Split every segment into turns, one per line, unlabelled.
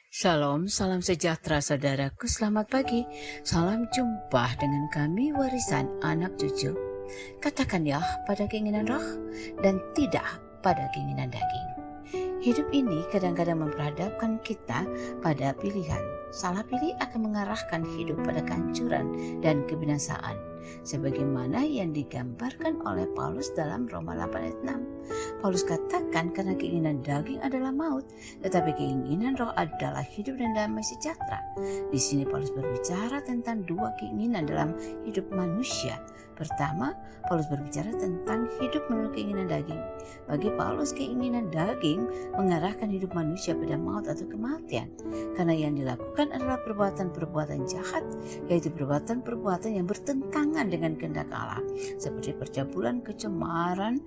Shalom, salam sejahtera saudaraku, selamat pagi. Salam jumpa dengan kami warisan anak cucu. Katakan ya pada keinginan roh dan tidak pada keinginan daging. Hidup ini kadang-kadang memperhadapkan kita pada pilihan. Salah pilih akan mengarahkan hidup pada kehancuran dan kebinasaan, sebagaimana yang digambarkan oleh Paulus dalam Roma 8 ayat 6. Paulus katakan karena keinginan daging adalah maut, tetapi keinginan roh adalah hidup dan damai sejahtera. Di sini Paulus berbicara tentang dua keinginan dalam hidup manusia. Pertama, Paulus berbicara tentang hidup menurut keinginan daging. Bagi Paulus, keinginan daging mengarahkan hidup manusia pada maut atau kematian, karena yang dilakukan adalah perbuatan-perbuatan jahat, yaitu perbuatan-perbuatan yang bertentangan dengan kehendak Allah, seperti percabulan, kecemaran,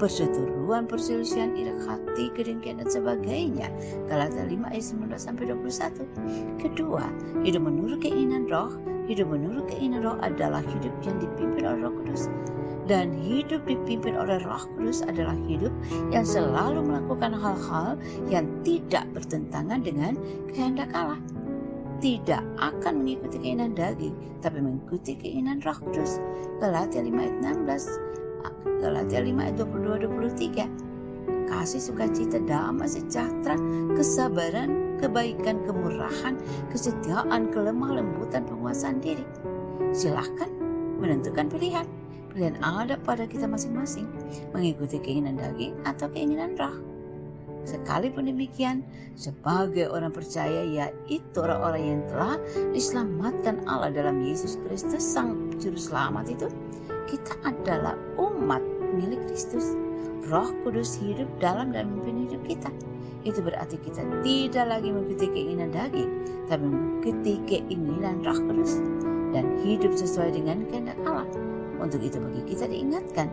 perseteruan, perselisihan, iri hati, kedengkian dan sebagainya. Galatia 5 ayat 19-21. Kedua, hidup menurut keinginan roh. Hidup menurut keinginan roh adalah hidup yang dipimpin oleh Roh Kudus. Dan hidup dipimpin oleh Roh Kudus adalah hidup yang selalu melakukan hal-hal yang tidak bertentangan dengan kehendak Allah. Tidak akan mengikuti keinginan daging, tapi mengikuti keinginan Roh Kudus. Galatia 5 ayat 16, Galatia 5 ayat 22-23. Kasih, sukacita, damai sejahtera, kesabaran, kebaikan, kemurahan, kesetiaan, kelemah lembutan, penguasaan diri. Silahkan menentukan pilihan. Pilihan ada pada kita masing-masing, mengikuti keinginan daging atau keinginan roh. Sekalipun demikian, sebagai orang percaya, yaitu orang-orang yang telah diselamatkan Allah dalam Yesus Kristus Sang Juru Selamat itu, kita adalah umat milik Kristus. Roh Kudus hidup dalam dan memimpin hidup kita. Itu berarti kita tidak lagi mengikuti keinginan daging, tapi mengikuti keinginan Roh Kudus dan hidup sesuai dengan kehendak Allah. Untuk itu bagi kita diingatkan,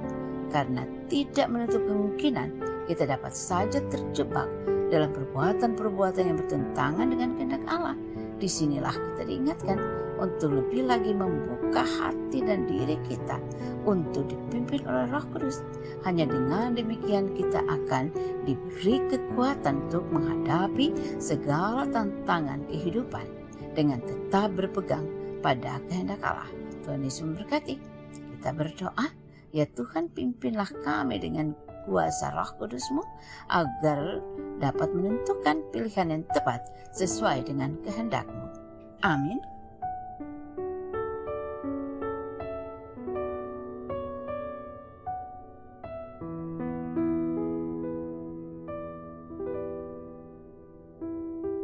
karena tidak menutup kemungkinan kita dapat saja terjebak dalam perbuatan-perbuatan yang bertentangan dengan kehendak Allah. Disinilah kita diingatkan untuk lebih lagi membuka hati dan diri kita untuk dipimpin oleh Roh Kudus. Hanya dengan demikian kita akan diberi kekuatan untuk menghadapi segala tantangan kehidupan dengan tetap berpegang pada kehendak Allah. Tuhan Yesus memberkati. Kita berdoa, ya Tuhan, pimpinlah kami dengan kuasa Roh Kudus-Mu agar dapat menentukan pilihan yang tepat sesuai dengan kehendak-Mu. Amin.